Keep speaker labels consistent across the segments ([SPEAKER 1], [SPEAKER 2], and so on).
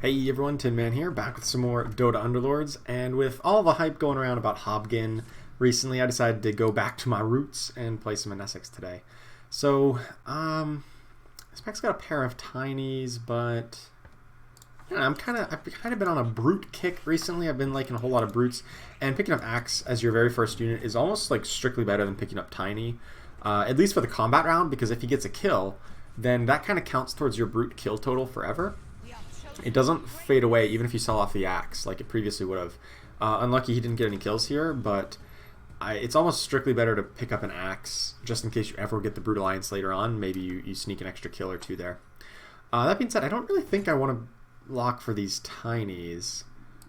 [SPEAKER 1] Hey everyone, Tin Man here, back with some more Dota Underlords, and with all the hype going around about Hobgin recently, I decided to go back to my roots and play some Essex today. So, this pack's got a pair of tinies, but you know, I've kind of been on a brute kick recently. I've been liking a whole lot of brutes, and picking up Axe as your very first unit is almost like strictly better than picking up tiny, at least for the combat round, because if he gets a kill, then that kind of counts towards your brute kill total forever. It doesn't fade away even if you sell off the axe like it previously would have. Unlucky he didn't get any kills here, but it's almost strictly better to pick up an axe just in case you ever get the Brute Alliance later on. Maybe you sneak an extra kill or two there. That being said, I don't really think I want to lock for these tinies.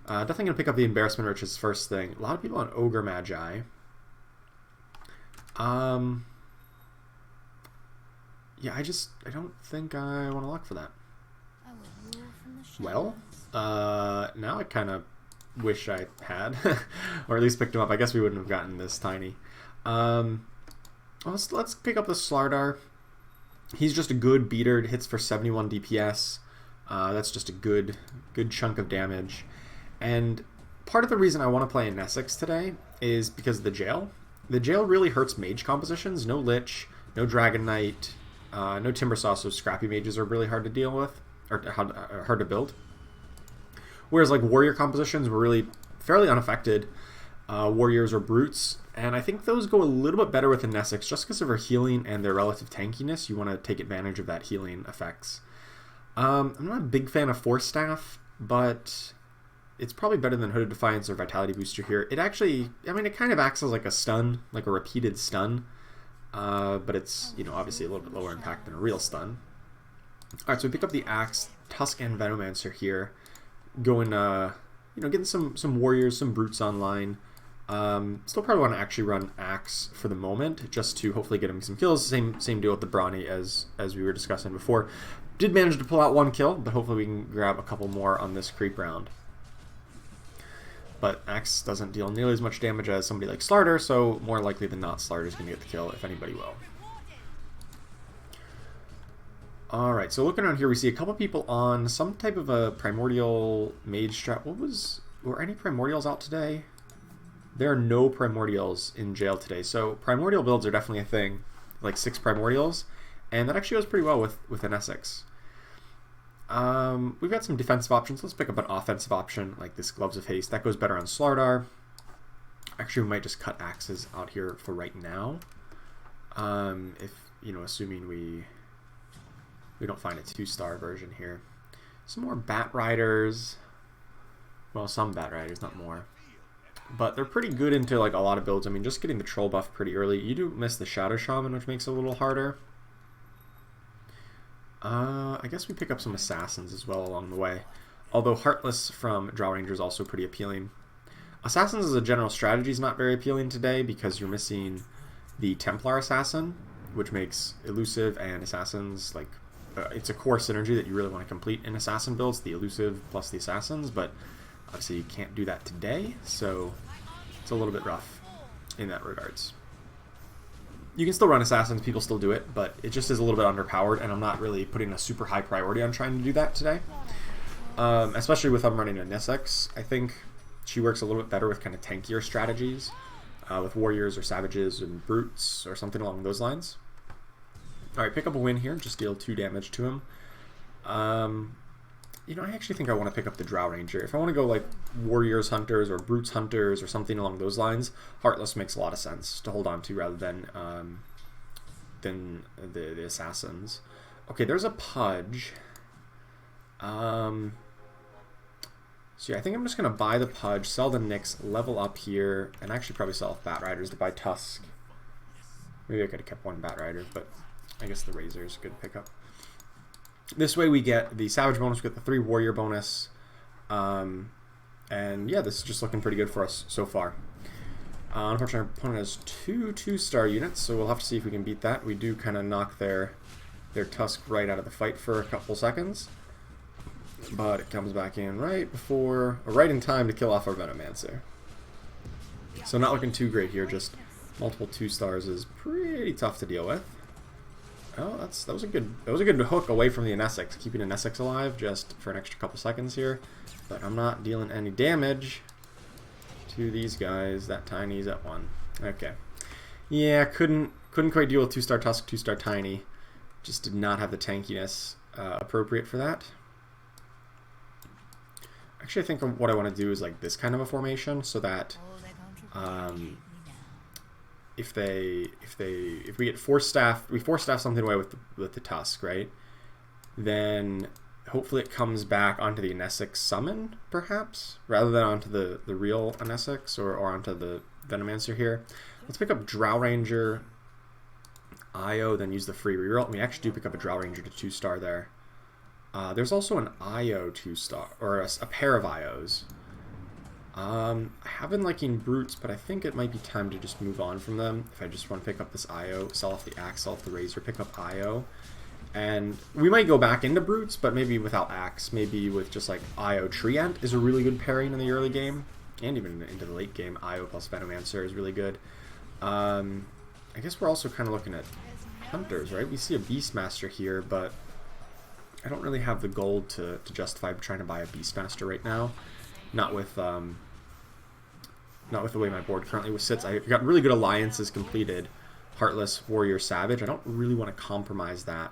[SPEAKER 1] Definitely going to pick up the Embarrassment Riches first thing. A lot of people on Ogre Magi. Yeah, I don't think I want to lock for that. Well, now I kind of wish I had, or at least picked him up. I guess we wouldn't have gotten this tiny. Let's pick up the Slardar. He's just a good beater. It hits for 71 DPS. That's just a good chunk of damage. And part of the reason I want to play in Essex today is because of the jail. The jail really hurts mage compositions. No Lich, no Dragon Knight, no Timbersaw, so scrappy mages are really hard to deal with. Or hard to build. Whereas like warrior compositions were really fairly unaffected. Warriors or brutes, and I think those go a little bit better with the Essex just because of their healing and their relative tankiness. You want to take advantage of that healing effects. I'm not a big fan of Force Staff, but it's probably better than Hooded Defiance or Vitality Booster here. It actually, I mean, it kind of acts as like a stun, like a repeated stun, but it's, you know, obviously a little bit lower impact than a real stun. Alright, so we pick up the Axe, Tusk, and Venomancer here. Going, you know, getting some warriors, some brutes online. Still probably want to actually run Axe for the moment, just to hopefully get him some kills. Same deal with the Brawny as we were discussing before. Did manage to pull out one kill, but hopefully we can grab a couple more on this creep round. But Axe doesn't deal nearly as much damage as somebody like Slardar, so more likely than not, Slardar's going to get the kill, if anybody will. Alright, so looking around here, we see a couple people on some type of a Primordial Mage strat. Were any Primordials out today? There are no Primordials in jail today, so Primordial builds are definitely a thing, like 6 Primordials, and that actually goes pretty well with an Essex. We've got some defensive options. Let's pick up an offensive option, like this Gloves of Haste. That goes better on Slardar. Actually, we might just cut axes out here for right now. If, you know, assuming we don't find a 2-star version here. Some more Bat Riders. Well, some Bat Riders, not more. But they're pretty good into like a lot of builds. I mean, just getting the Troll buff pretty early. You do miss the Shadow Shaman, which makes it a little harder. I guess we pick up some Assassins as well along the way. Although Heartless from Draw Ranger is also pretty appealing. Assassins as a general strategy is not very appealing today because you're missing the Templar Assassin, which makes Elusive and Assassins like... it's a core synergy that you really want to complete in Assassin builds, the Elusive plus the Assassins, but obviously you can't do that today, so it's a little bit rough in that regards. You can still run Assassins, people still do it, but it just is a little bit underpowered, and I'm not really putting a super high priority on trying to do that today. Especially with I'm running an Essex, I think she works a little bit better with kind of tankier strategies, with Warriors or Savages and Brutes or something along those lines. Alright, pick up a win here, just deal 2 damage to him. You know, I actually think I want to pick up the Drow Ranger. If I want to go like Warriors Hunters or Brutes Hunters or something along those lines, Heartless makes a lot of sense to hold on to rather than the Assassins. Okay, there's a Pudge. So yeah, I think I'm just going to buy the Pudge, sell the Nyx, level up here, and actually probably sell off Bat Riders to buy Tusk. Maybe I could have kept one Bat Rider, but I guess the Razor is a good pickup. This way we get the Savage bonus, we get the 3 Warrior bonus, and yeah, this is just looking pretty good for us so far. Unfortunately, our opponent has 2 2-star units, so we'll have to see if we can beat that. We do kind of knock their Tusk right out of the fight for a couple seconds, but it comes back in right in time to kill off our Venomancer. So not looking too great here, just multiple 2-stars is pretty tough to deal with. Oh, that was a good hook away from the Nesix, keeping a Nesix alive just for an extra couple seconds here. But I'm not dealing any damage to these guys. That Tiny's at 1. Okay. Yeah, couldn't quite deal with 2-star Tusk, 2-star Tiny. Just did not have the tankiness appropriate for that. Actually, I think what I want to do is like this kind of a formation, so that if we get force staff something away with the Tusk, right? Then hopefully it comes back onto the Nesix summon, perhaps, rather than onto the real Nesix or onto the Venomancer here. Let's pick up Drow Ranger, Io, then use the free reroll. We actually do pick up a Drow Ranger to 2-star there. There's also an Io 2-star, or a pair of Ios. I have been liking Brutes, but I think it might be time to just move on from them. If I just want to pick up this Io, sell off the Axe, sell off the Razor, pick up Io. And we might go back into Brutes, but maybe without Axe. Maybe with just like Io Treant is a really good pairing in the early game. And even into the late game, Io plus Venomancer is really good. I guess we're also kind of looking at Hunters, right? We see a Beastmaster here, but I don't really have the gold to justify trying to buy a Beastmaster right now. Not with the way my board currently sits. I've got really good alliances completed. Heartless, Warrior, Savage. I don't really want to compromise that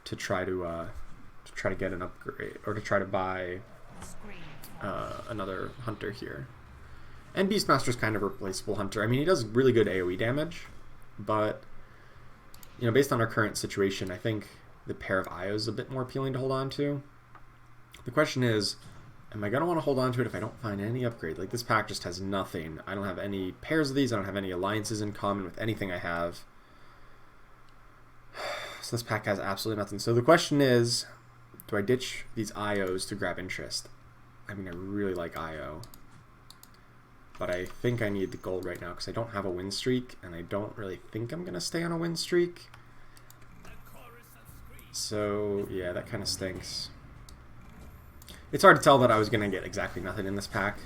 [SPEAKER 1] to try to get an upgrade or to try to buy another Hunter here. And Beastmaster's kind of a replaceable Hunter. I mean, he does really good AoE damage, but you know, based on our current situation, I think the pair of Ios is a bit more appealing to hold on to. The question is, am I going to want to hold on to it if I don't find any upgrade? Like, this pack just has nothing. I don't have any pairs of these. I don't have any alliances in common with anything I have. So this pack has absolutely nothing. So the question is, do I ditch these Ios to grab interest? I mean, I really like Io. But I think I need the gold right now because I don't have a win streak, and I don't really think I'm going to stay on a win streak. So, yeah, that kind of stinks. It's hard to tell that I was going to get exactly nothing in this pack.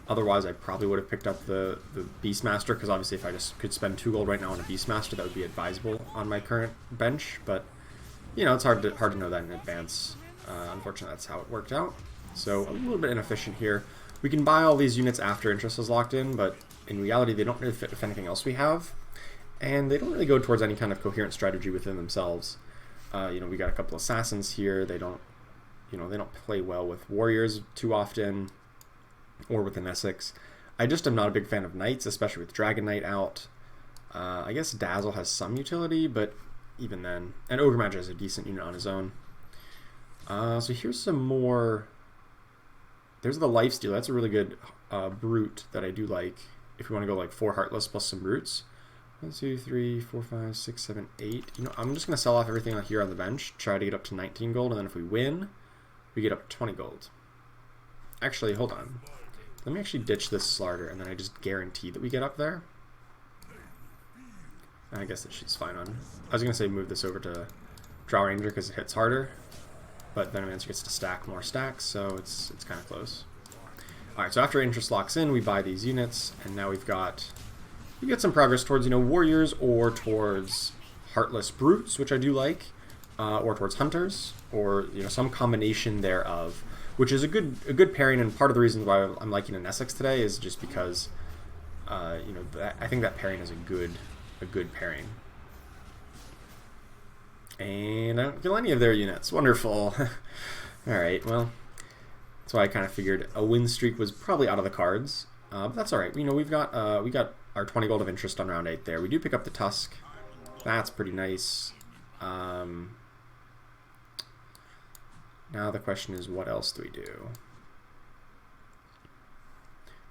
[SPEAKER 1] Otherwise, I probably would have picked up the Beastmaster, because obviously if I just could spend 2 gold right now on a Beastmaster, that would be advisable on my current bench. But, you know, it's hard to know that in advance. Unfortunately, that's how it worked out. So, a little bit inefficient here. We can buy all these units after interest is locked in, but in reality, they don't really fit with anything else we have. And they don't really go towards any kind of coherent strategy within themselves. You know, we got a couple assassins here. They don't play well with warriors too often, or with an Essex. I just am not a big fan of knights, especially with Dragon Knight out. I guess Dazzle has some utility, but even then. And Ogre Magi is a decent unit on his own. So here's some more. There's the Lifesteal. That's a really good brute that I do like. If we want to go like 4 Heartless plus some brutes. 1, 2, 3, 4, 5, 6, 7, 8. You know, I'm just going to sell off everything here on the bench, try to get up to 19 gold, and then if we win, we get up to 20 gold. Actually, hold on. Let me actually ditch this Slarder, and then I just guarantee that we get up there. I guess that she's fine on. I was going to say move this over to Drow Ranger because it hits harder, but Venomancer gets to stack more stacks, so it's kind of close. Alright, so after interest locks in, we buy these units, and now we get some progress towards, you know, warriors, or towards Heartless brutes, which I do like, or towards hunters, or, you know, some combination thereof, which is a good pairing. And part of the reason why I'm liking an Essex today is just because, you know, I think that pairing is a good pairing. And I don't kill any of their units. Wonderful. All right, well, that's why I kind of figured a win streak was probably out of the cards. But that's all right. You know, we got our 20 gold of interest on round 8 there. We do pick up the Tusk. That's pretty nice. Now the question is, what else do we do?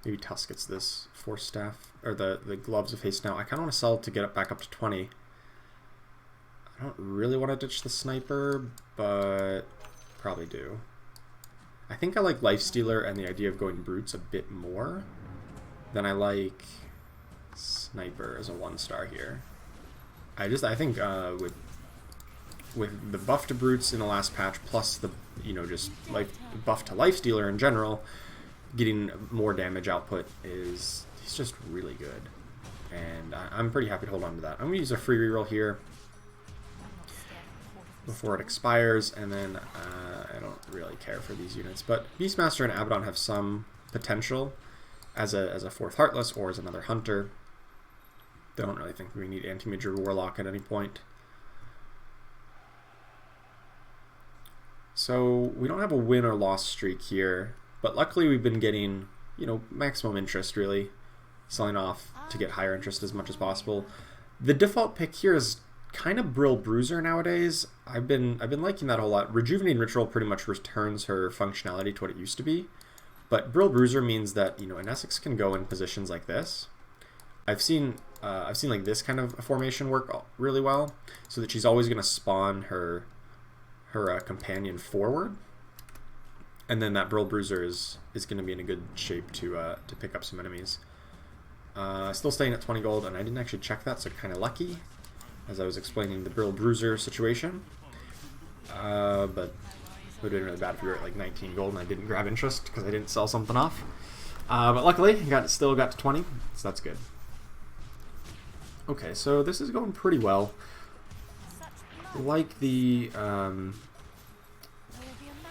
[SPEAKER 1] Maybe Tusk gets this Force Staff, or the Gloves of Haste now. I kind of want to sell to get it back up to 20. I don't really want to ditch the Sniper, but probably do. I think I like Lifestealer and the idea of going Brutes a bit more than I like Sniper as a 1-star here. I think with the buff to Brutes in the last patch, plus the, you know, just like buff to Lifestealer in general, getting more damage output he's just really good. And I'm pretty happy to hold on to that. I'm going to use a free reroll here. before it expires, and then I don't really care for these units. But Beastmaster and Abaddon have some potential as a fourth Heartless or as another Hunter. Don't really think we need Anti-Major Warlock at any point. So we don't have a win or loss streak here, but luckily we've been getting, you know, maximum interest really, selling off to get higher interest as much as possible. The default pick here is kind of Brill Bruiser nowadays. I've been liking that a whole lot. Rejuvenating Ritual pretty much returns her functionality to what it used to be, but Brill Bruiser means that, you know, an Essex can go in positions like this. I've seen like this kind of formation work really well, so that she's always going to spawn her companion forward, and then that Brill Bruiser is going to be in a good shape to pick up some enemies. Still staying at 20 gold, and I didn't actually check that, so kind of lucky as I was explaining the Brill Bruiser situation. But it would have been really bad if you were at like 19 gold and I didn't grab interest because I didn't sell something off. But luckily, still got to 20, so that's good. Okay, so this is going pretty well. Like the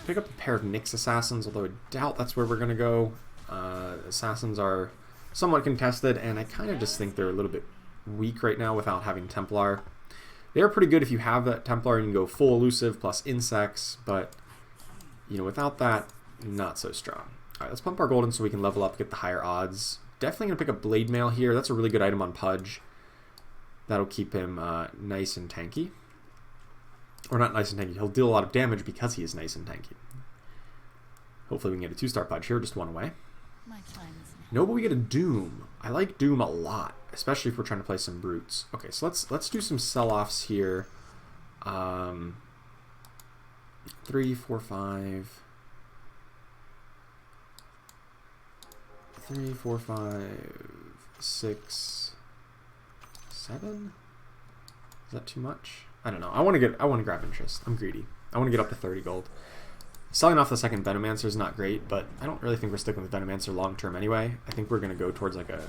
[SPEAKER 1] pick up a pair of Nyx Assassins, although I doubt that's where we're going to go. Assassins are somewhat contested, and I kind of just think they're a little bit weak right now without having Templar. They are pretty good if you have that Templar and you can go full elusive plus insects, but you know, without that, not so strong. Alright, let's pump our golden so we can level up, get the higher odds. Definitely going to pick up Blade Mail here. That's a really good item on Pudge. That'll keep him nice and tanky. Or not nice and tanky. He'll deal a lot of damage because he is nice and tanky. Hopefully we can get a 2-star Pudge here, just one away. No, but we get a Doom. I like Doom a lot, especially if we're trying to play some brutes. Okay, so let's do some sell-offs here. 3, 4, 5. 3, 4, 5, 6, 7. Is that too much? I don't know. I want to grab interest. I'm greedy. I want to get up to 30 gold. Selling off the second Venomancer is not great, but I don't really think we're sticking with Venomancer long term anyway. I think we're going to go towards like a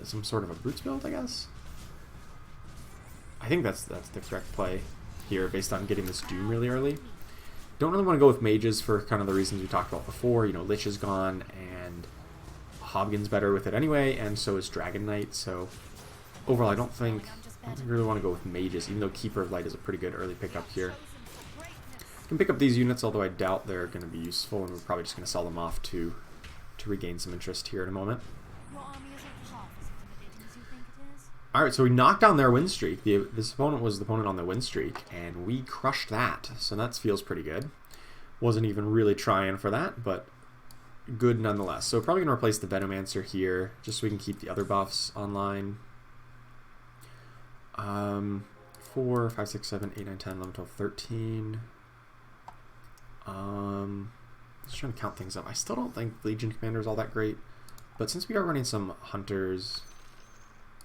[SPEAKER 1] some sort of a Brutes build, I guess. I think that's the correct play here based on getting this Doom really early. Don't really want to go with mages for kind of the reasons we talked about before. You know, Lich is gone, and Hobgin's better with it anyway, and so is Dragon Knight. So overall, I don't think we really want to go with mages, even though Keeper of Light is a pretty good early pickup here. Can pick up these units, although I doubt they're going to be useful, and we're probably just going to sell them off to regain some interest here in a moment. Alright, so we knocked down their win streak. This opponent was the opponent on the win streak, and we crushed that, so that feels pretty good. Wasn't even really trying for that, but good nonetheless. So probably going to replace the Venomancer here, just so we can keep the other buffs online. 4, 5, 6, 7, 8, 9, 10, 11, 12, 13. Just trying to count things up. I still don't think Legion Commander is all that great, but since we are running some Hunters,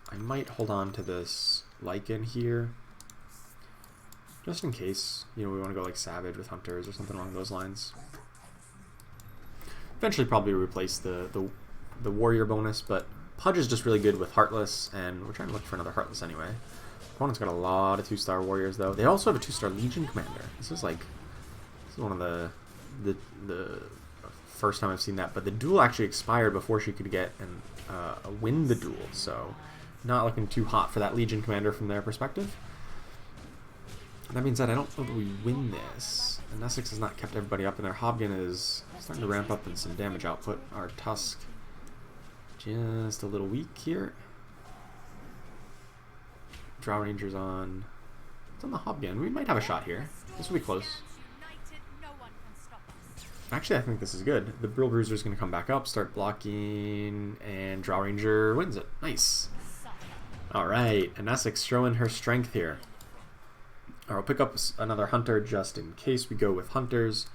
[SPEAKER 1] I might hold on to this Lycan here, just in case, you know, we want to go like Savage with Hunters or something along those lines. Eventually probably replace the Warrior bonus, but Pudge is just really good with Heartless, and we're trying to look for another Heartless anyway. Opponent's got a lot of 2-star Warriors though. They also have a 2-star Legion Commander. This is one of the first time I've seen that, but the duel actually expired before she could get and win the duel, so not looking too hot for that Legion Commander from their perspective. That being said, I don't know that we win this. And Essex has not kept everybody up, and their Hobgin is starting to ramp up in some damage output. Our Tusk just a little weak here. Drow Ranger's on. It's on the Hobgin. We might have a shot here. This will be close. Actually, I think this is good. The Brill Bruiser is going to come back up, start blocking, and Drow Ranger wins it. Nice. Alright, and Essex showing her strength here. I'll pick up another Hunter just in case we go with Hunters.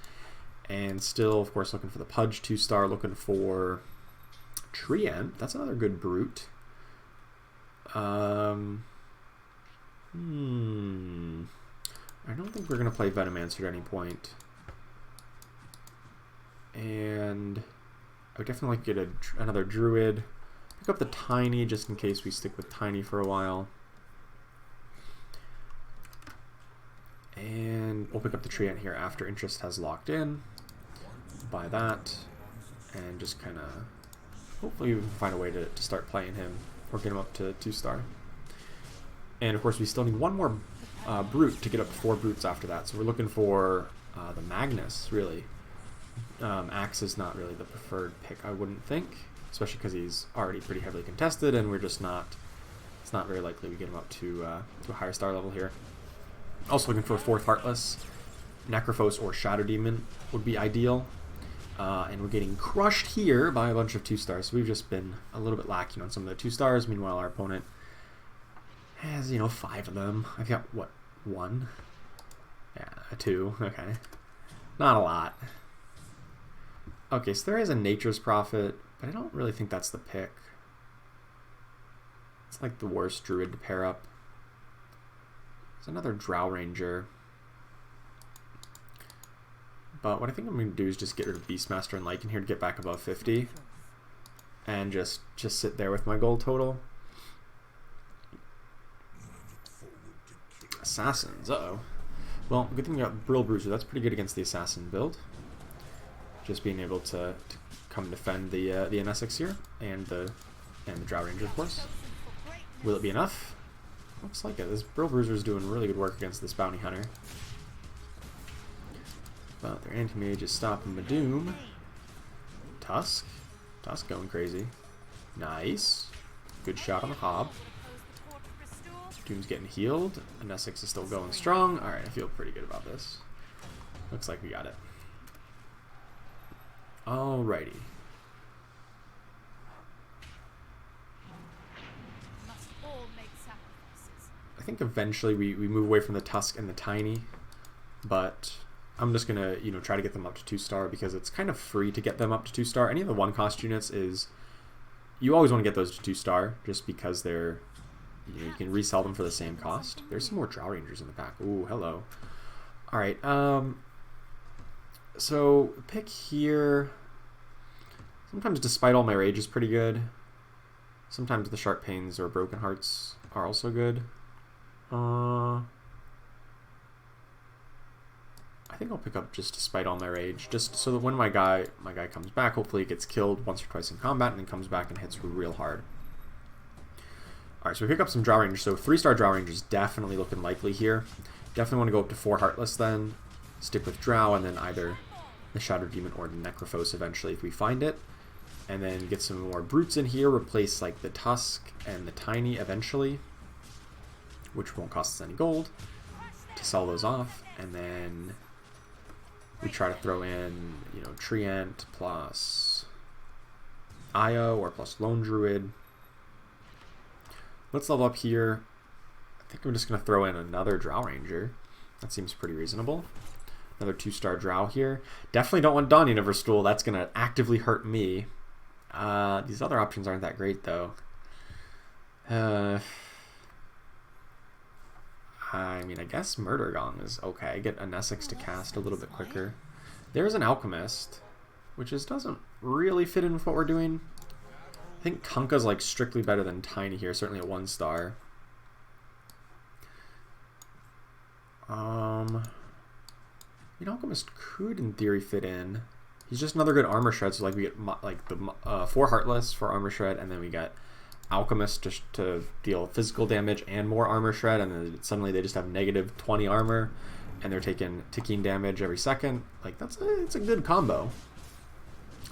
[SPEAKER 1] And still, of course, looking for the Pudge 2-star, looking for Treant. That's another good Brute. I don't think we're going to play Venomancer at any point. And I would definitely like to get another Druid. Pick up the Tiny just in case we stick with Tiny for a while. And we'll pick up the Treant here after interest has locked in. Buy that. And just kind of... hopefully we can find a way to start playing him. Or get him up to 2-star. And of course we still need one more Brute to get up to 4 Brutes after that. So we're looking for the Magnus, really. Axe is not really the preferred pick, I wouldn't think. Especially because he's already pretty heavily contested, and we're just not... it's not very likely we get him up to a higher star level here. Also looking for a 4th Heartless. Necrophos or Shadow Demon would be ideal. And we're getting crushed here by a bunch of 2-stars. So we've just been a little bit lacking on some of the 2-stars. Meanwhile, our opponent has, 5 of them. I've got, what, 1? Yeah, a 2. Okay. Not a lot. Okay, so there is a Nature's Prophet, but I don't really think that's the pick. It's like the worst Druid to pair up. There's another Drow Ranger. But what I think I'm going to do is just get rid of Beastmaster and Lycan here to get back above 50. And just sit there with my gold total. Assassins, uh-oh. Well, good thing we got Brill Bruiser. That's pretty good against the Assassin build. Just being able to come defend the NSX here. And the Drow Ranger, of course. Will it be enough? Looks like it. This Brill Bruiser is doing really good work against this Bounty Hunter. But their anti-mage is stopping Madoom. Tusk. Tusk going crazy. Nice. Good shot on the Hob. Doom's getting healed. And Essex is still going strong. Alright, I feel pretty good about this. Looks like we got it. Alrighty. I think eventually we move away from the Tusk and the Tiny. But... I'm just going to, try to get them up to 2-star because it's kind of free to get them up to 2-star. Any of the 1-cost units is... you always want to get those to 2-star just because they're... you can resell them for the same cost. There's some more Drow Rangers in the pack. Ooh, hello. Alright, so, pick here... sometimes Despite All My Rage is pretty good. Sometimes the Sharp Pains or Broken Hearts are also good. I think I'll pick up just Despite All My Rage, just so that when my guy comes back, hopefully he gets killed once or twice in combat, and then comes back and hits real hard. Alright, so we pick up some Drow Rangers. So 3-star Drow Rangers definitely looking likely here. Definitely want to go up to 4 Heartless then, stick with Drow, and then either the Shadow Demon or the Necrophos eventually if we find it. And then get some more Brutes in here, replace like the Tusk and the Tiny eventually, which won't cost us any gold, to sell those off, and then... we try to throw in, Treant plus Io or plus Lone Druid. Let's level up here. I think I'm just going to throw in another Drow Ranger. That seems pretty reasonable. Another 2-star Drow here. Definitely don't want Dawn Universe Duel. That's going to actively hurt me. These other options aren't that great, though. I mean, I guess Murder Gong is okay. Get an Essex to cast a little bit quicker. There's an Alchemist, which doesn't really fit in with what we're doing. I think Kunkka's like strictly better than Tiny here, certainly at 1-star. Alchemist could, in theory, fit in. He's just another good armor shred, so like we get like the 4 Heartless for armor shred, and then we get Alchemist to deal physical damage and more armor shred, and then suddenly they just have negative 20 armor, and they're taking ticking damage every second. Like it's a good combo.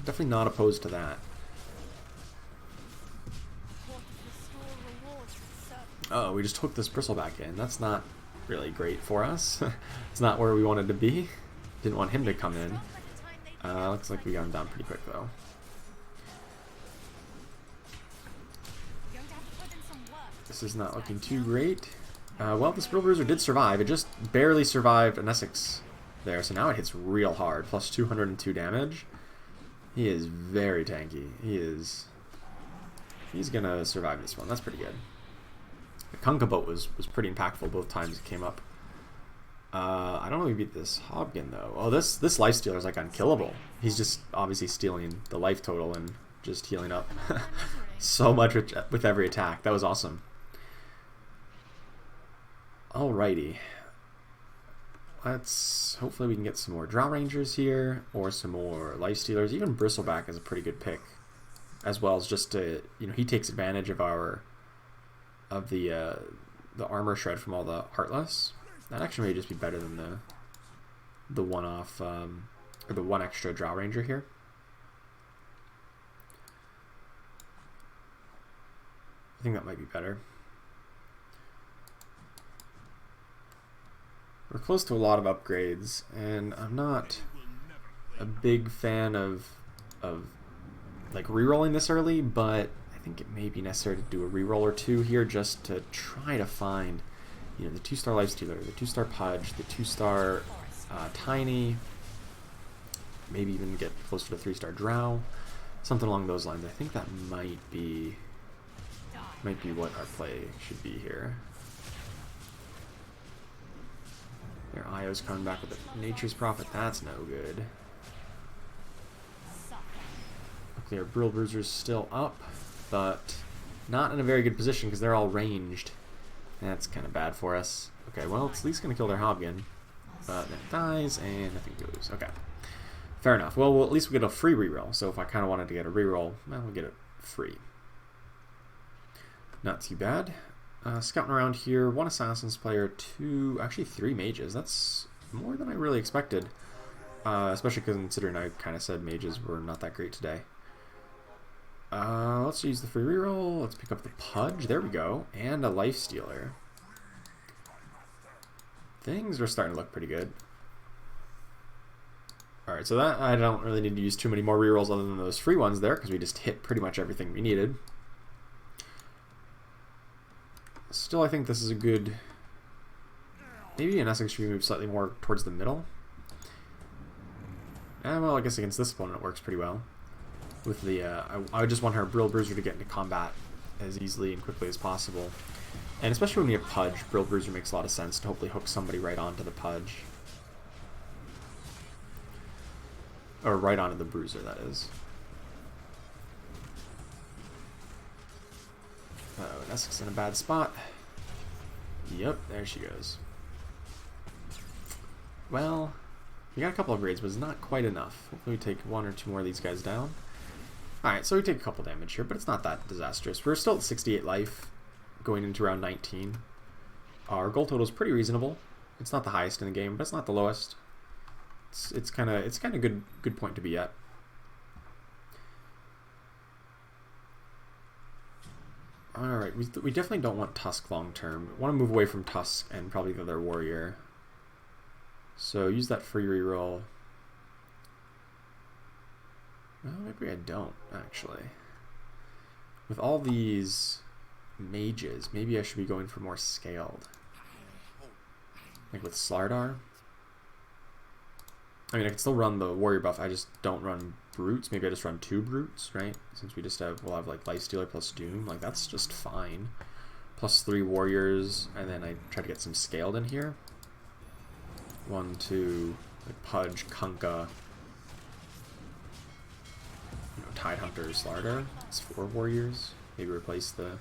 [SPEAKER 1] Definitely not opposed to that. Oh, we just hooked this Bristleback in. That's not really great for us. It's not where we wanted to be. Didn't want him to come in. Looks like we got him down pretty quick though. This is not looking too great. Well, this Brill Bruiser did survive. It just barely survived an Essex there, so now it hits real hard. Plus 202 damage. He is very tanky. He's gonna survive this one. That's pretty good. The Kunkka boat was pretty impactful both times it came up. I don't know if we beat this Hobkin though. Oh, this Lifestealer is like unkillable. He's just obviously stealing the life total and just healing up so much with every attack. That was awesome. Alrighty. let's hopefully we can get some more Drow Rangers here or some more Life Stealers. Even Bristleback is a pretty good pick, as well as just to, you know, he takes advantage of the armor shred from all the Heartless. That actually may just be better than the one-off or the one extra Drow Ranger here. I think that might be better. We're close to a lot of upgrades, and I'm not a big fan of like re-rolling this early, but I think it may be necessary to do a re-roll or two here just to try to find, you know, the 2-star Lifestealer, the 2-star Pudge, the 2-star Tiny, maybe even get closer to 3-star Drow, something along those lines. I think that might be what our play should be here. Their Io's coming back with a Nature's Prophet. That's no good. Okay, our Brill Bruiser's still up, but not in a very good position because they're all ranged. That's kind of bad for us. Okay, well, it's at least going to kill their Hobgoblin. But then it dies, and nothing goes. Okay. Fair enough. Well, at least we get a free reroll. So if I kind of wanted to get a reroll, well, we'll get it free. Not too bad. Scouting around here, 1 Assassin's player, 2, actually 3 mages. That's more than I really expected. Especially considering I kind of said mages were not that great today. Let's use the free reroll. Let's pick up the Pudge. There we go. And a Life Stealer. Things are starting to look pretty good. Alright, so that I don't really need to use too many more rerolls other than those free ones there, because we just hit pretty much everything we needed. Still, I think this is a good... Maybe in Essex should we move slightly more towards the middle? Well, I guess against this opponent it works pretty well. With the, I just want our Brill Bruiser to get into combat as easily and quickly as possible. And especially when you have Pudge, Brill Bruiser makes a lot of sense to hopefully hook somebody right onto the Pudge. Or right onto the Bruiser, that is. Uh-oh, Essex in a bad spot. Yep, there she goes. Well, we got a couple of upgrades, but it's not quite enough. Hopefully we take 1 or 2 more of these guys down. Alright, so we take a couple damage here, but it's not that disastrous. We're still at 68 life, going into round 19. Our goal total is pretty reasonable. It's not the highest in the game, but it's not the lowest. It's kind of good point to be at. Alright, we definitely don't want Tusk long term. We want to move away from Tusk and probably the other warrior. So use that free reroll. Well, maybe I don't, actually. With all these mages, maybe I should be going for more scaled. Like with Slardar. I mean, I can still run the warrior buff, I just don't run brutes. Maybe I just run 2 brutes, right? Since we just have, we'll have like Lifestealer plus Doom, like that's just fine. Plus 3 warriors, and then I try to get some scaled in here. 1, 2, like Pudge, Kunkka, you know, Tidehunter, Slardar. It's 4 warriors. Maybe replace the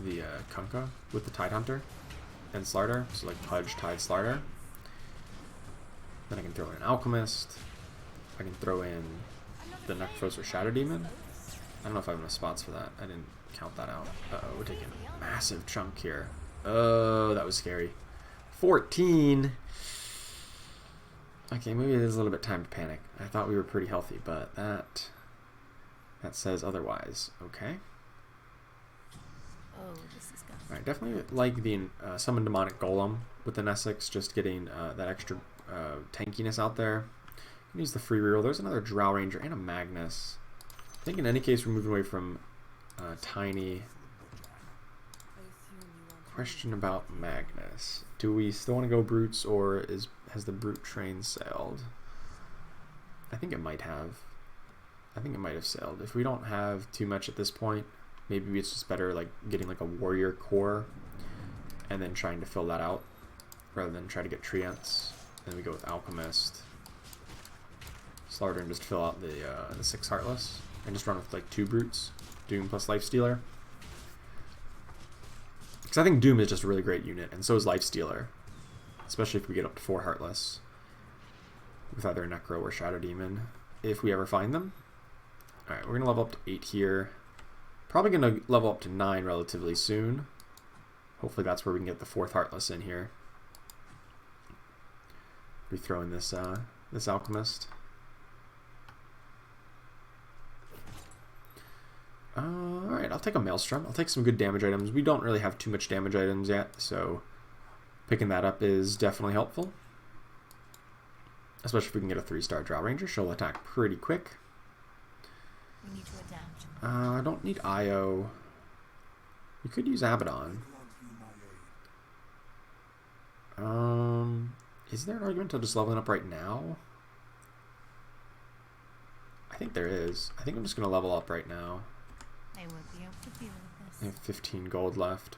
[SPEAKER 1] Kunkka with the Tidehunter and Slardar. So like Pudge, Tide, Slardar. Then I can throw in an Alchemist. I can throw in the Necrophos or Shadow Demon. I don't know if I have enough spots for that. I didn't count that out. Uh-oh, we're taking a massive chunk here. Oh, that was scary. 14! Okay, maybe there's a little bit time to panic. I thought we were pretty healthy, but that says otherwise. Okay.
[SPEAKER 2] Oh, this is good.
[SPEAKER 1] Alright, definitely like the Summon Demonic Golem with the Essex, just getting that extra tankiness out there. Use the free reroll. There's another Drow Ranger and a Magnus. I think in any case we're moving away from Tiny. Question about Magnus. Do we still want to go brutes, or has the brute train sailed? I think it might have. I think it might have sailed. If we don't have too much at this point, maybe it's just better like getting like a warrior core and then trying to fill that out rather than try to get Treants. Then we go with Alchemist, Slardar, and just fill out the 6 Heartless and just run with like 2 brutes, Doom plus Lifestealer. Because I think Doom is just a really great unit, and so is Lifestealer. especially if we get up to 4 Heartless with either Necro or Shadow Demon, if we ever find them. Alright, we're going to level up to 8 here. Probably going to level up to 9 relatively soon. Hopefully that's where we can get the 4th Heartless in here. We throw in this this Alchemist. Alright, I'll take a Maelstrom. I'll take some good damage items. We don't really have too much damage items yet, so picking that up is definitely helpful. Especially if we can get a 3-star Drow Ranger. She'll attack pretty quick.
[SPEAKER 2] We need to adapt.
[SPEAKER 1] I don't need IO. We could use Abaddon. Is there an argument to just leveling up right now? I think there is. I think I'm just going to level up right now.
[SPEAKER 2] I will be able to deal with
[SPEAKER 1] I
[SPEAKER 2] this.
[SPEAKER 1] have 15 gold left,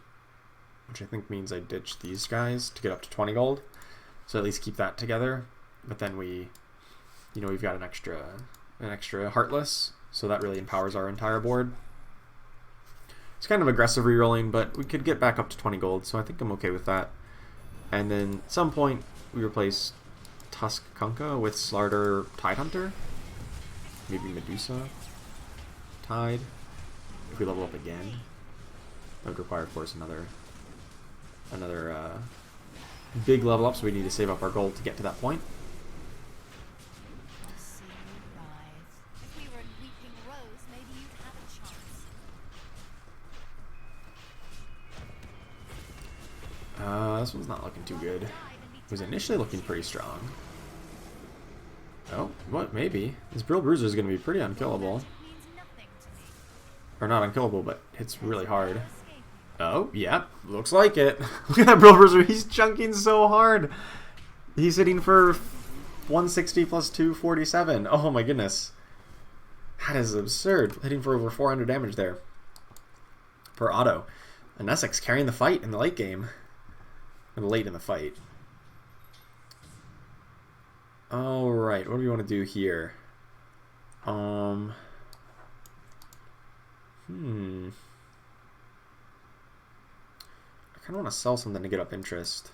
[SPEAKER 1] which I think means I ditch these guys to get up to 20 gold. So at least keep that together. But then we, you know, we've got an extra Heartless, so that really empowers our entire board. It's kind of aggressive rerolling, but we could get back up to 20 gold, so I think I'm okay with that. And then at some point we replace Tusk Kunkka with Slardar Tidehunter, maybe Medusa Tide. If we level up again, that would require, of course, another big level up, so we need to save up our gold to get to that point.
[SPEAKER 2] To see you rise. If we were in Weeping Rose, maybe you'd have a chance.
[SPEAKER 1] This one's not looking too good. It was initially looking pretty strong. Oh, what? Maybe. This Brill Bruiser is going to be pretty unkillable.
[SPEAKER 2] Means nothing to me.
[SPEAKER 1] Or not unkillable, but hits really hard. Oh, yeah, looks like it. Look at that Brill Bruiser. He's chunking so hard. He's hitting for 160 plus 247. Oh my goodness. That is absurd. Hitting for over 400 damage there. Per auto. And Essex carrying the fight in the late game. Or late in the fight. Alright, what do we want to do here? I kind of want to sell something to get up interest.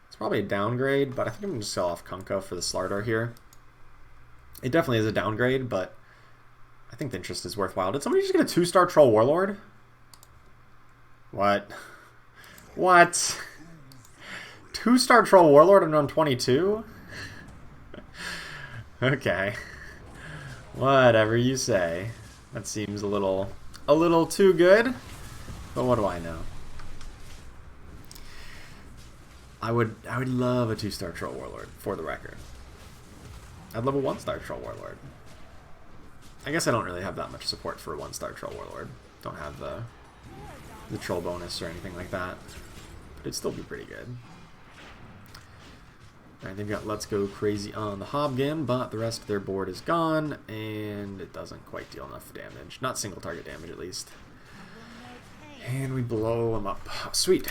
[SPEAKER 1] It's probably a downgrade, but I think I'm going to sell off Kunkka for the Slardar here. It definitely is a downgrade, but I think the interest is worthwhile. Did somebody just get a 2-star Troll Warlord? What? What? 2-star Troll Warlord and on 22? Okay. Whatever you say. That seems a little too good. But what do I know? I would love a 2-star Troll Warlord, for the record. I'd love a 1-star Troll Warlord. I guess I don't really have that much support for a 1-star Troll Warlord. Don't have the troll bonus or anything like that. But it'd still be pretty good. Alright, they've got Let's Go Crazy on the Hobgin, but the rest of their board is gone, and it doesn't quite deal enough damage. Not single target damage, at least. And we blow them up. Sweet.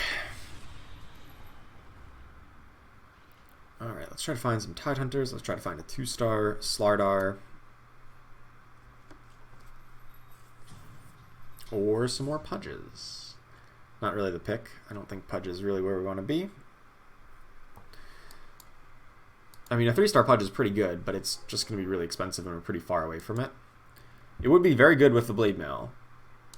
[SPEAKER 1] Alright, let's try to find some Tidehunters. Let's try to find a 2-star Slardar. Or some more Pudges. Not really the pick. I don't think Pudge is really where we want to be. I mean, a 3-star Pudge is pretty good, but it's just going to be really expensive and we're pretty far away from it. It would be very good with the Blade Mail,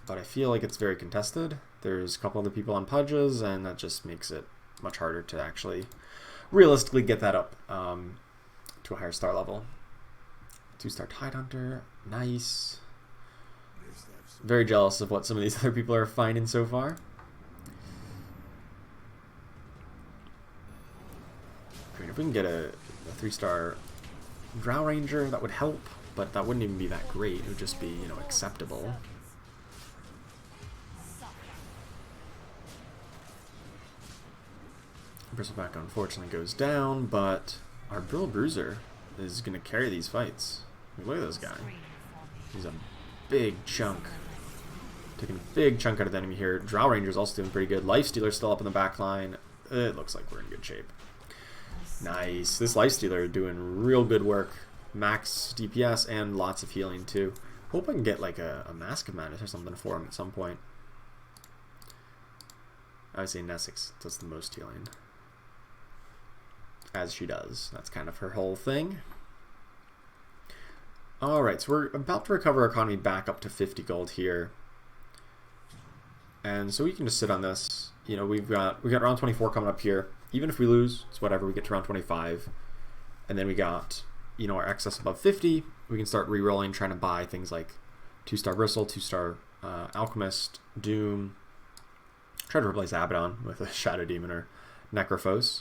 [SPEAKER 1] but I feel like it's very contested. There's a couple other people on Pudges, and that just makes it much harder to actually realistically get that up to a higher star level. 2-star Tidehunter, nice. Very jealous of what some of these other people are finding so far. I mean, if we can get a 3-star Drow Ranger, that would help, but that wouldn't even be that great. It would just be, you know, acceptable. Bristleback unfortunately goes down, but our Brill Bruiser is going to carry these fights. Look at this guy. He's a big chunk. Taking a big chunk out of the enemy here. Drow Ranger's also doing pretty good. Lifestealer's still up in the back line. It looks like we're in good shape. Nice. This Lifestealer doing real good work. Max DPS and lots of healing too. Hope I can get like a Mask of Madness or something for him at some point. Obviously, Nesix does the most healing. As she does. That's kind of her whole thing. Alright, so we're about to recover our economy back up to 50 gold here. And so we can just sit on this. You know, we got round 24 coming up here. Even if we lose, it's whatever, we get to round 25. And then we got, you know, our excess above 50. We can start re-rolling, trying to buy things like 2-star Bristle, 2-star Alchemist, Doom. Try to replace Abaddon with a Shadow Demon or Necrophos.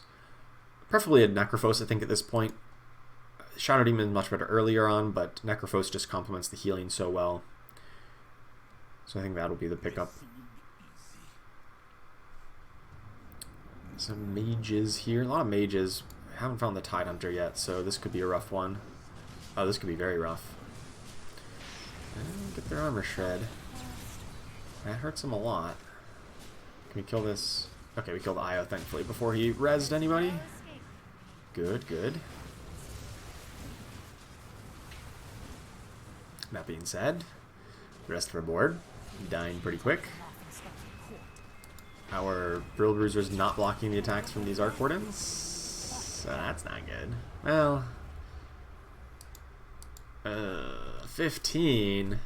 [SPEAKER 1] Preferably a Necrophos, I think, at this point. Shadow Demon is much better earlier on, but Necrophos just complements the healing so well. So I think that'll be the pickup. Some mages here. A lot of mages. I haven't found the Tidehunter yet, so this could be a rough one. Oh, this could be very rough. And get their armor shred. That hurts them a lot. Can we kill this? Okay, we killed Io, thankfully, before he rezzed anybody. Good, good. That being said, the rest of our board dying pretty quick. Our Brill Bruiser's not blocking the attacks from these Arc Wardens, so that's not good. Well, 15.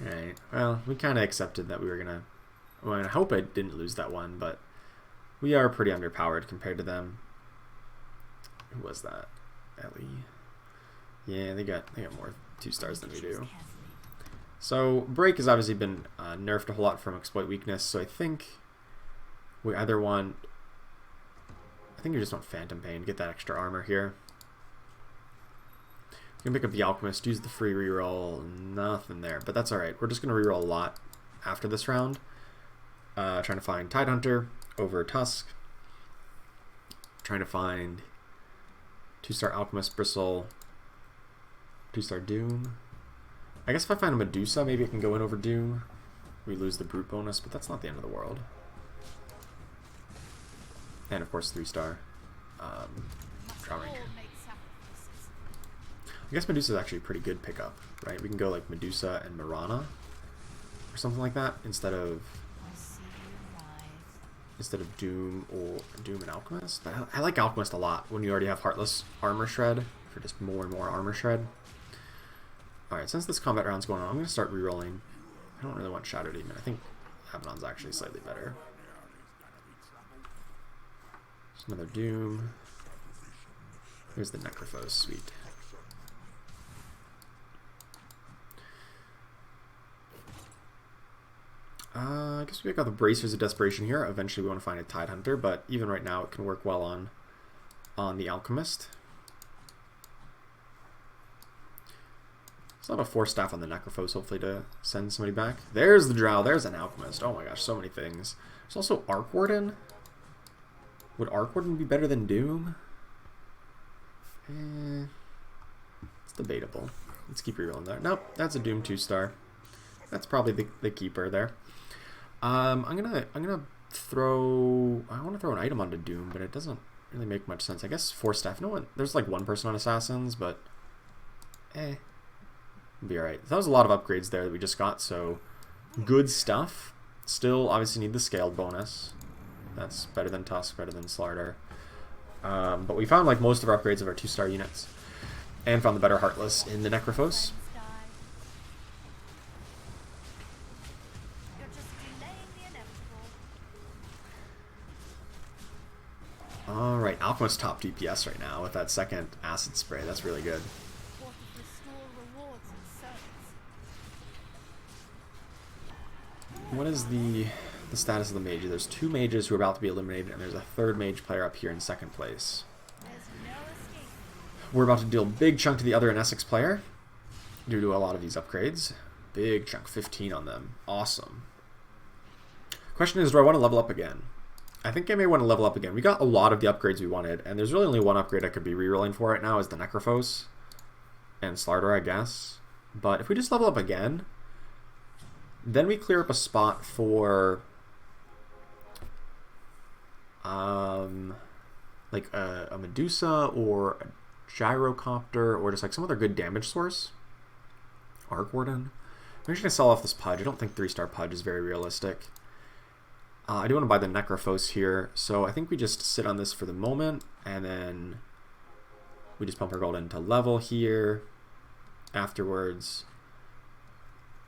[SPEAKER 1] Alright, well, we kind of accepted that we were gonna... Well, I hope I didn't lose that one, but we are pretty underpowered compared to them. Who was that? Ellie? Yeah, they got more 2-stars than we do. So, Break has obviously been nerfed a whole lot from Exploit Weakness, so I think we either want... I think we just want Phantom Pain, get that extra armor here. We can pick up the Alchemist, use the free reroll, nothing there, but that's alright. We're just going to reroll a lot after this round. Trying to find Tidehunter over Tusk. Trying to find 2-star Alchemist, Bristle, 2-star Doom. I guess if I find a Medusa, maybe I can go in over Doom. We lose the Brute bonus, but that's not the end of the world. And of course 3-star Drawing. I guess Medusa is actually a pretty good pickup, right? We can go like Medusa and Mirana or something like that instead of Doom or Doom and Alchemist. But I like Alchemist a lot when you already have Heartless Armor Shred for just more and more Armor Shred. Alright, since this combat round's going on, I'm going to start rerolling. I don't really want Shadow Demon. I think Abaddon's actually slightly better. Just another Doom. Here's the Necrophos. Sweet. I guess we got the Bracers of Desperation here. Eventually we want to find a Tidehunter, but even right now it can work well on the Alchemist. Still have a 4-staff on the Necrophos, hopefully to send somebody back. There's the Drow, there's an Alchemist. Oh my gosh, so many things. There's also Arc Warden. Would Arc Warden be better than Doom? It's debatable. Let's keep rerolling there. Nope, that's a Doom 2-star. That's probably the keeper there. I'm gonna throw... I want to throw an item onto Doom, but it doesn't really make much sense. I guess 4-staff. No one... There's like one person on Assassins, but... It'll be alright. That was a lot of upgrades there that we just got, so... Good stuff. Still, obviously need the scaled bonus. That's better than Tusk, better than Slardar. But we found like most of our upgrades of our 2-star units. And found the better Heartless in the Necrophos. Alright, Alchemist top DPS right now with that second acid spray. That's really good. What is the status of the mage? There's 2 mages who are about to be eliminated, and there's a 3rd mage player up here in 2nd place. We're about to deal a big chunk to the other Essex player due to a lot of these upgrades. Big chunk, 15 on them. Awesome. Question is, do I want to level up again? I think I may want to level up again. We got a lot of the upgrades we wanted, and there's really only one upgrade I could be rerolling for right now is the Necrophos and Slardar, I guess. But if we just level up again, then we clear up a spot for like a Medusa or a Gyrocopter or just like some other good damage source. Arc Warden. I'm just going to sell off this Pudge. I don't think 3-star Pudge is very realistic. I do want to buy the Necrophos here, so I think we just sit on this for the moment, and then we just pump our gold into level here afterwards,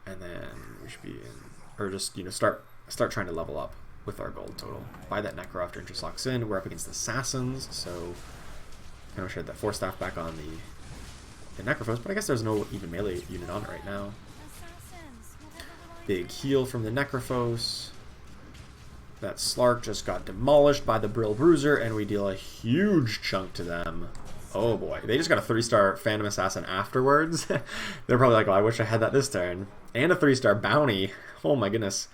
[SPEAKER 1] and then we should be in, or just, you know, start trying to level up with our gold total. Buy that Necro after Interest locks in. We're up against Assassins, so kind of shared that Force Staff back on the Necrophos, but I guess there's no even melee unit on it right now. Big heal from the Necrophos. That Slark just got demolished by the Brill Bruiser, and we deal a huge chunk to them. Oh boy, they just got a 3-star Phantom Assassin afterwards. They're probably like, oh, I wish I had that this turn. And a 3-star Bounty. Oh my goodness.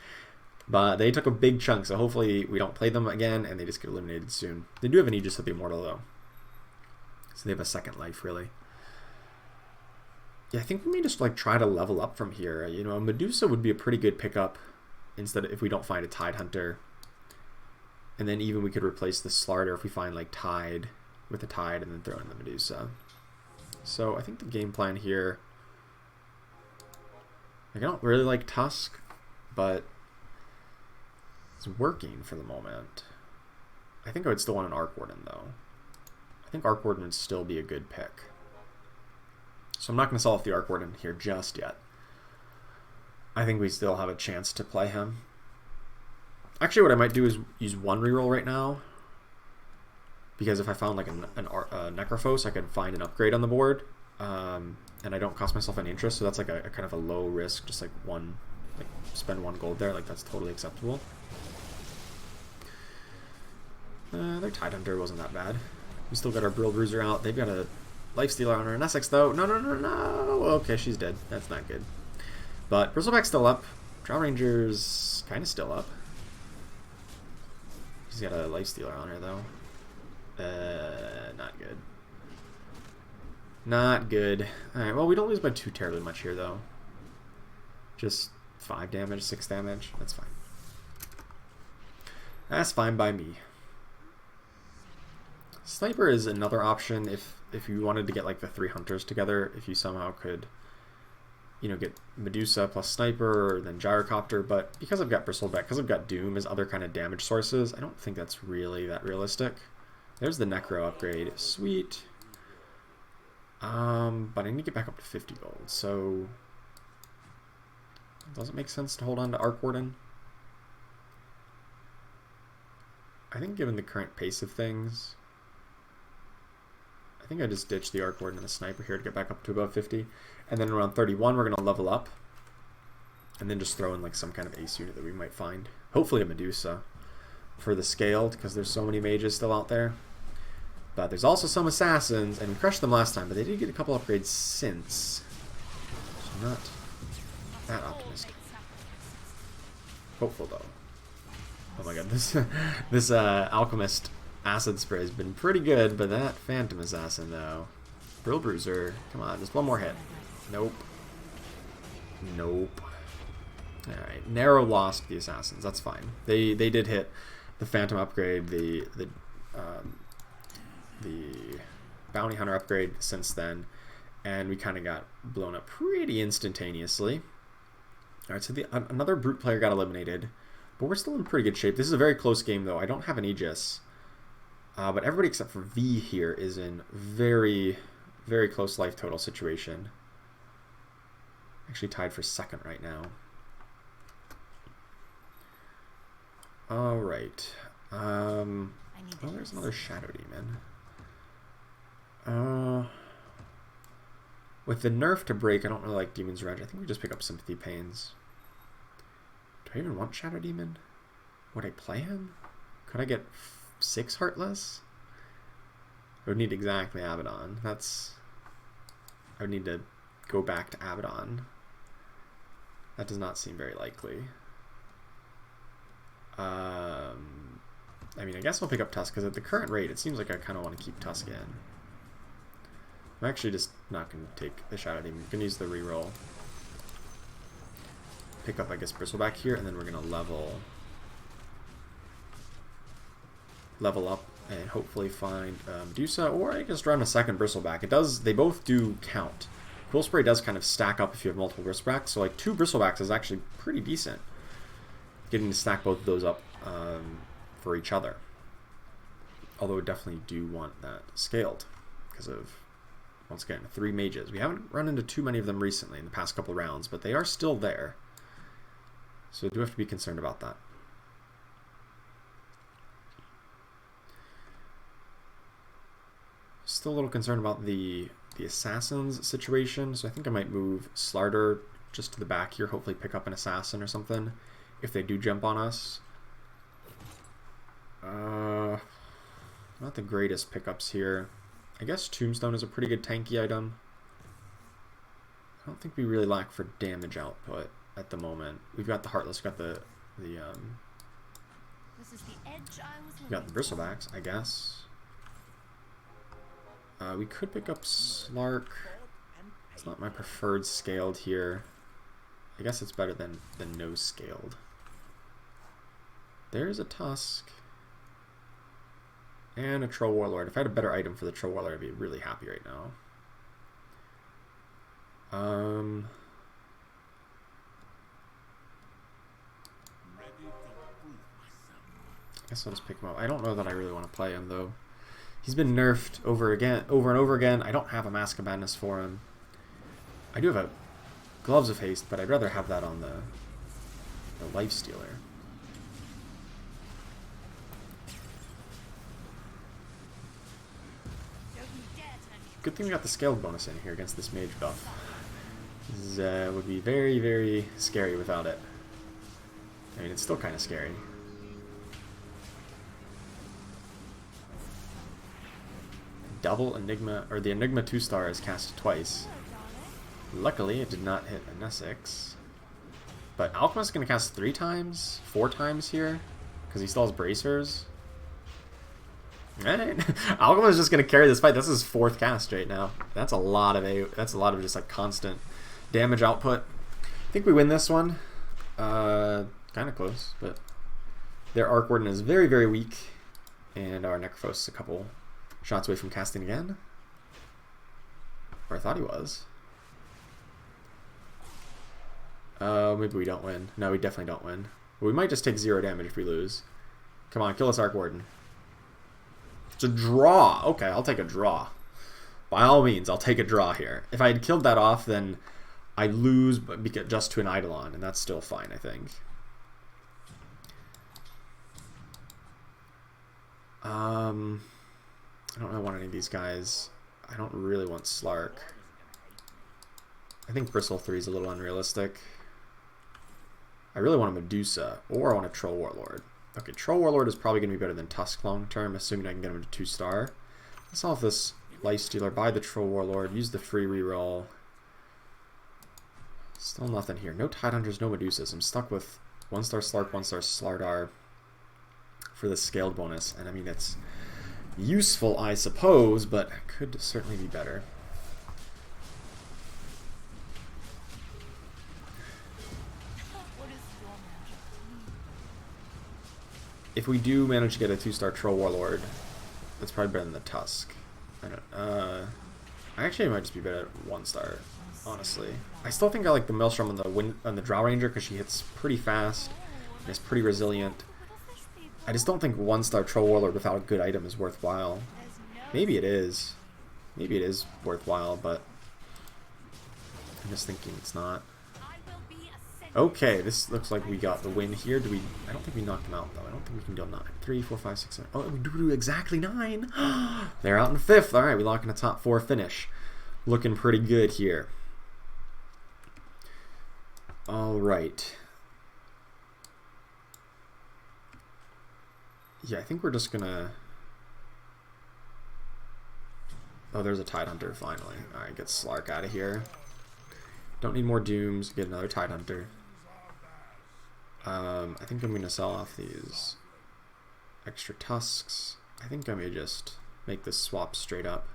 [SPEAKER 1] But they took a big chunk, so hopefully we don't play them again, and they just get eliminated soon. They do have an Aegis of the Immortal, though. So they have a second life, really. Yeah, I think we may just like try to level up from here. You know, Medusa would be a pretty good pickup instead of if we don't find a Tide Hunter. And then even we could replace the Slarder if we find like Tide with a Tide and then throw in the Medusa. So I think the game plan here, like, I don't really like Tusk, but it's working for the moment. I think I would still want an Arc Warden though. I think Arc Warden would still be a good pick. So I'm not going to sell off the Arc Warden here just yet. I think we still have a chance to play him. Actually, what I might do is use one reroll right now. Because if I found like a Necrophos, I could find an upgrade on the board. And I don't cost myself any interest, so that's like a kind of a low risk, just like one, like spend 1 gold there, like that's totally acceptable. Their Tide Hunter wasn't that bad. We still got our Brill Bruiser out. They've got a Lifestealer on her Essex though. No. Okay, she's dead. That's not good. But Bristleback's still up. Drow Ranger's kind of still up. She's got a Lifestealer on her though. Not good. Not good. Alright, well, we don't lose by too terribly much here though. Just 5 damage, 6 damage. That's fine. That's fine by me. Sniper is another option if you wanted to get like the 3 hunters together, if you somehow could, you know, get Medusa plus Sniper or then Gyrocopter, but because I've got Bristleback, because I've got Doom as other kind of damage sources, I don't think that's really that realistic. There's the Necro upgrade. Sweet. But I need to get back up to 50 gold, so does it make sense to hold on to Arc Warden? I think given the current pace of things, I think I just ditch the Arc Warden and the Sniper here to get back up to above 50. And then around 31, we're going to level up. And then just throw in like some kind of ace unit that we might find. Hopefully a Medusa for the Scaled, because there's so many mages still out there. But there's also some Assassins, and we crushed them last time, but they did get a couple upgrades since. So not that optimistic. Hopeful though. Oh my god, this Alchemist Acid Spray has been pretty good, but that Phantom Assassin though. Brill Bruiser, come on, just one more hit. Nope. Nope. Alright, narrow loss to the Assassins, that's fine. They did hit the Phantom upgrade, the Bounty Hunter upgrade since then, and we kind of got blown up pretty instantaneously. Alright, so another Brute player got eliminated, but we're still in pretty good shape. This is a very close game though. I don't have an Aegis. But everybody except for V here is in very, very close life total situation. Actually tied for second right now. Alright. Oh, there's another Shadow Demon. With the nerf to break, I don't really like Demon's Rage. I think we just pick up Sympathy Pains. Do I even want Shadow Demon? Would I play him? Could I get 6 Heartless? I would need exactly Abaddon. I would need to go back to Abaddon. That does not seem very likely. I mean, I guess I'll pick up Tusk, because at the current rate, it seems like I kind of want to keep Tusk in. I'm actually just not going to take the Shadow Demon. I'm going to use the reroll. Pick up, I guess, Bristleback here, and then we're going to level up and hopefully find Medusa, or I can just run a second Bristleback. They both do count. Cool Spray does kind of stack up if you have multiple Bristlebacks, so like 2 Bristlebacks is actually pretty decent. Getting to stack both of those up for each other. Although I definitely do want that scaled because of, once again, 3 mages. We haven't run into too many of them recently in the past couple rounds, but they are still there. So I do have to be concerned about that. Still a little concerned about the assassins situation, so I think I might move Slarder just to the back here, hopefully pick up an assassin or something if they do jump on us. Not the greatest pickups here. I guess Tombstone is a pretty good tanky item. I don't think we really lack for damage output at the moment. We've got the Heartless, we've got the
[SPEAKER 2] This is the edge I was
[SPEAKER 1] we've got the Bristlebacks, I guess. We could pick up Slark. It's not my preferred scaled here. I guess it's better than no scaled. There's a Tusk. And a Troll Warlord. If I had a better item for the Troll Warlord, I'd be really happy right now. I guess I'll just pick him up. I don't know that I really want to play him, though. He's been nerfed over and over again. I don't have a Mask of Madness for him. I do have a Gloves of Haste, but I'd rather have that on the Lifestealer. Good thing we got the scaled bonus in here against this mage buff. This would be very, very scary without it. I mean, it's still kind of scary. Double Enigma, or the Enigma 2-star is cast twice. Luckily, it did not hit a Nesix. But Alchemist is going to cast 3 times? 4 times here? Because he still has Bracers? Alright. Alchemist is just going to carry this fight. This is his 4th cast right now. That's a lot of just like constant damage output. I think we win this one. Kind of close, but their Arc Warden is very, very weak. And our Necrophos is a couple shots away from casting again. Or I thought he was. Maybe we don't win. No, we definitely don't win. But we might just take 0 damage if we lose. Come on, kill us, Arc Warden. It's a draw. Okay, I'll take a draw. By all means, I'll take a draw here. If I had killed that off, then I lose but just to an Eidolon, and that's still fine, I think. I don't really want any of these guys. I don't really want Slark. I think Bristle 3 is a little unrealistic. I really want a Medusa, or I want a Troll Warlord. Okay, Troll Warlord is probably going to be better than Tusk long term, assuming I can get him to 2-star. Let's solve this Lifestealer, buy the Troll Warlord, use the free reroll. Still nothing here. No Tidehunters, no Medusas. I'm stuck with 1-star Slark, 1-star Slardar for the scaled bonus. And I mean, it's useful, I suppose, but could certainly be better. If we do manage to get a 2-star Troll Warlord, that's probably better than the Tusk. I don't. Actually, it might just be better at 1-star, honestly. I still think I like the Maelstrom on the Drow Ranger because she hits pretty fast and is pretty resilient. I just don't think 1-star Troll Warlord without a good item is worthwhile. Maybe it is. Maybe it is worthwhile, but I'm just thinking it's not. Okay, this looks like we got the win here. I don't think we knocked them out, though. I don't think we can do 9. 3, 4, 5, 6, 7. Oh, we do exactly 9. They're out in 5th. All right, we lock in a top 4 finish. Looking pretty good here. All right. Yeah, I think we're just gonna... Oh, there's a Tidehunter, finally. All right, get Slark out of here. Don't need more Dooms. Get another Tidehunter. I think I'm going to sell off these extra Tusks. I think I may just make this swap straight up.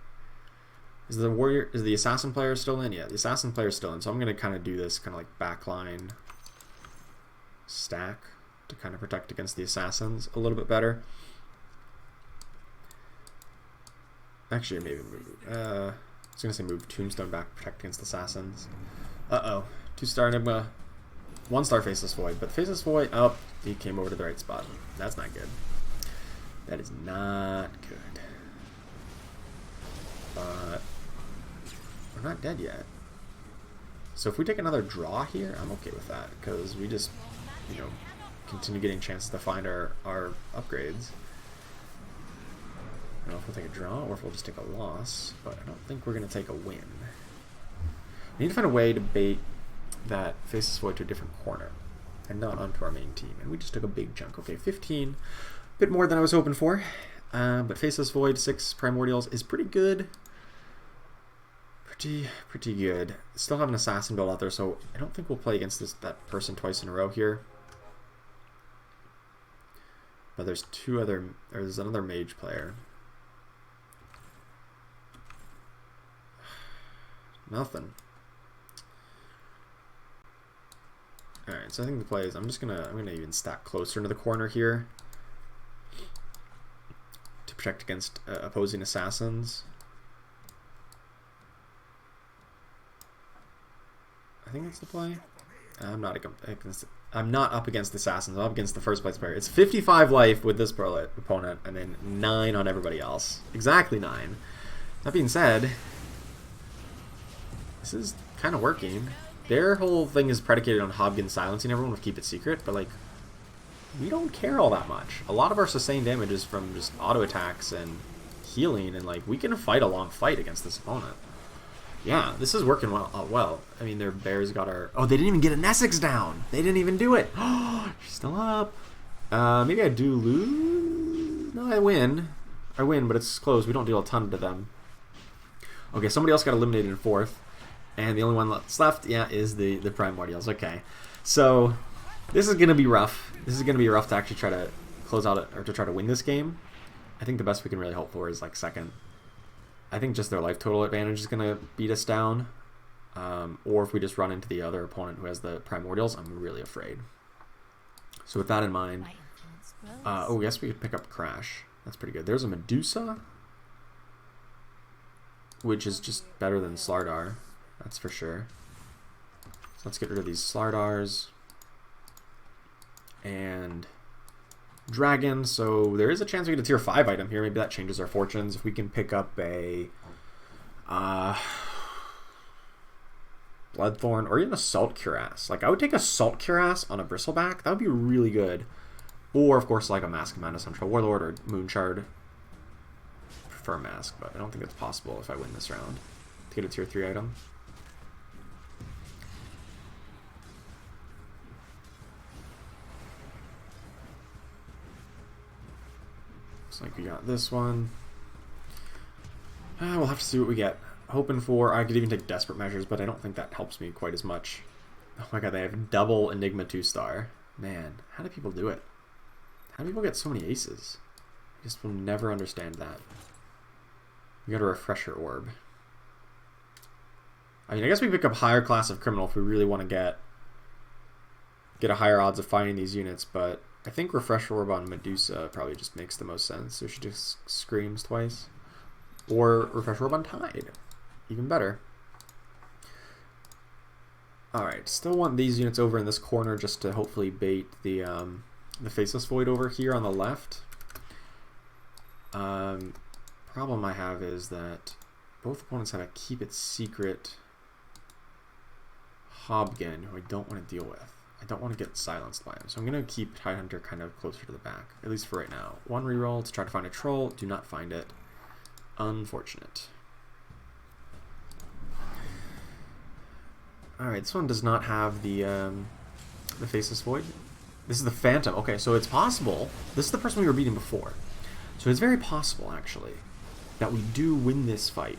[SPEAKER 1] Is the Assassin player still in? Yeah, the Assassin player is still in. So I'm going to kind of do this kind of like backline stack to kind of protect against the Assassins a little bit better. Actually, maybe move. Let's was gonna say move Tombstone back, protect against assassins. Uh-oh. 2-star Enigma. 1-star Faceless Void, but Faceless Void, oh, he came over to the right spot. That's not good. That is not good. But we're not dead yet. So if we take another draw here, I'm okay with that, because we just, you know, continue getting chances to find our upgrades. I don't know if we'll take a draw or if we'll just take a loss, but I don't think we're going to take a win. We need to find a way to bait that Faceless Void to a different corner and not onto our main team. And we just took a big chunk. Okay, 15. A bit more than I was hoping for. But Faceless Void, 6 Primordials is pretty good. Pretty good. Still have an Assassin build out there, so I don't think we'll play against that person twice in a row here. But there's another mage player. Nothing. Alright, so I think the play is I'm gonna even stack closer into the corner here to protect against opposing assassins. I think that's the play. I'm not up against assassins. I'm up against the first place player. It's 55 life with this opponent, and then 9 on everybody else. Exactly 9. That being said, this is kind of working. Their whole thing is predicated on Hobgon silencing everyone with Keep It Secret, but like, we don't care all that much. A lot of our sustained damage is from just auto attacks and healing, and like, we can fight a long fight against this opponent. Yeah, this is working well. I mean, their bears got our... Oh, they didn't even get an Essex down. They didn't even do it. Oh, she's still up. Maybe I do lose. No, I win. I win, but it's close. We don't deal a ton to them. Okay, somebody else got eliminated in 4th. And the only one that's left, yeah, is the Primordials. Okay, so this is going to be rough. This is going to be rough to actually try to close out it, or to try to win this game. I think the best we can really hope for is like 2nd. I think just their life total advantage is going to beat us down. Or if we just run into the other opponent who has the Primordials, I'm really afraid. So with that in mind... oh, yes, we could pick up Crash. That's pretty good. There's a Medusa, which is just better than Slardar. That's for sure. So let's get rid of these Slardars. And... Dragon, so there is a chance we get a tier 5 item here. Maybe that changes our fortunes. If we can pick up a Bloodthorn or even a Salt Cuirass. Like, I would take a Salt Cuirass on a Bristleback. That would be really good. Or, of course, like a Mask of Madness Central Warlord or Moonshard. I prefer Mask, but I don't think it's possible if I win this round to get a tier 3 item. Like we got this one. We'll have to see what we get. Hoping for... I could even take Desperate Measures, but I don't think that helps me quite as much. Oh my god, they have double Enigma 2-star. Man, how do people do it? How do people get so many aces? I just will never understand that. We got a Refresher Orb. I mean, I guess we pick up higher class of Criminal if we really want to get a higher odds of finding these units, but... I think Refresher Orb on Medusa probably just makes the most sense, so she just screams twice. Or Refresher Orb on Tide. Even better. Alright, still want these units over in this corner just to hopefully bait the Faceless Void over here on the left. Problem I have is that both opponents have a Keep It Secret Hobgon, who I don't want to deal with. I don't want to get silenced by him, so I'm going to keep Tidehunter kind of closer to the back, at least for right now. 1 reroll to try to find a troll. Do not find it. Unfortunate. Alright, this one does not have the Faceless Void. This is the Phantom. Okay, so it's possible. This is the person we were beating before. So it's very possible, actually, that we do win this fight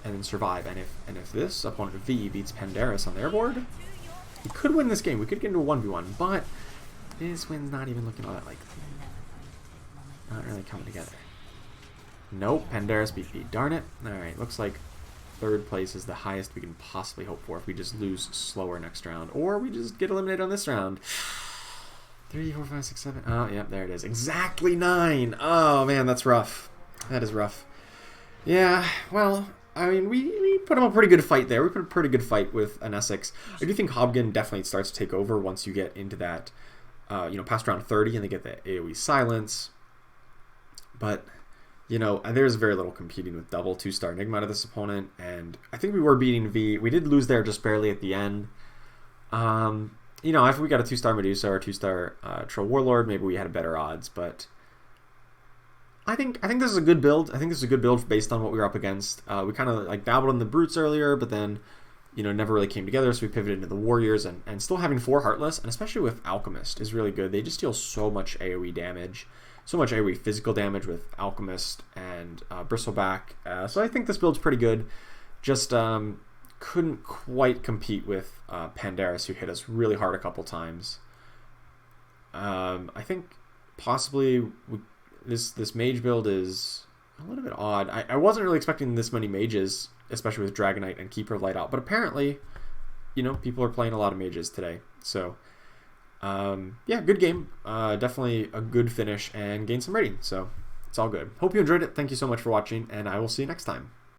[SPEAKER 1] and then survive. And if this opponent V beats Pandaris on their board... We could win this game. We could get into a 1v1, but this win's not even looking all that likely. Not really coming together. Nope, Pandaris beat B. Darn it. Alright, looks like 3rd place is the highest we can possibly hope for if we just lose slower next round. Or we just get eliminated on this round. 3, 4, 5, 6, 7. Oh, yep, there it is. Exactly 9. Oh, man, that's rough. That is rough. Yeah, well, I mean, we put him a pretty good fight there. We put a pretty good fight with an Essex. I do think Hobgon definitely starts to take over once you get into that, past round 30 and they get the AoE silence. But, there's very little competing with double 2-star Enigma to this opponent. And I think we were beating V. We did lose there just barely at the end. If we got a 2-star Medusa or a 2-star Troll Warlord, maybe we had better odds. But I think this is a good build. I think this is a good build based on what we were up against. We kind of dabbled in the Brutes earlier, but then never really came together. So we pivoted into the Warriors, and still having 4 Heartless, and especially with Alchemist, is really good. They just deal so much AoE damage, so much AoE physical damage with Alchemist and Bristleback. So I think this build's pretty good. Just couldn't quite compete with Pandaris, who hit us really hard a couple times. I think possibly this mage build is a little bit odd. I wasn't really expecting this many mages, especially with Dragonite and Keeper of Light out, but apparently, people are playing a lot of mages today. So, good game. Definitely a good finish and gain some rating. So, it's all good. Hope you enjoyed it. Thank you so much for watching, and I will see you next time.